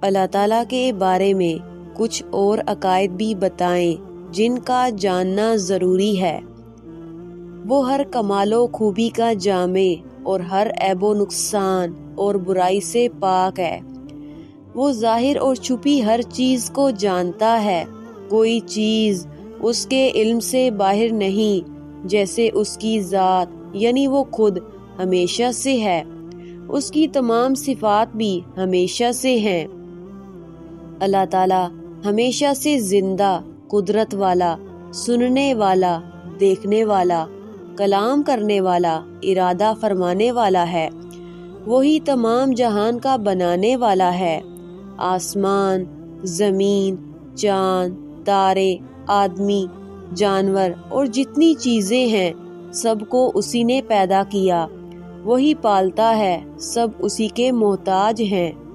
अल्लाह ताला के बारे में कुछ और अकायद भी बताएं जिनका जानना ज़रूरी है। वो हर कमालो खूबी का जामे और हर ऐबो नुकसान और बुराई से पाक है। वो जाहिर और छुपी हर चीज़ को जानता है। कोई चीज़ उसके इल्म से बाहर नहीं, जैसे उसकी ज़ात यानी वो खुद हमेशा से है। उसकी तमाम सिफात भी हमेशा से हैं। अल्लाह ताला हमेशा से जिंदा, कुदरत वाला, सुनने वाला, देखने वाला, कलाम करने वाला, इरादा फरमाने वाला है। वही तमाम जहान का बनाने वाला है। आसमान, जमीन, चांद, तारे, आदमी, जानवर और जितनी चीजें हैं सबको उसी ने पैदा किया। वही पालता है, सब उसी के मोहताज हैं।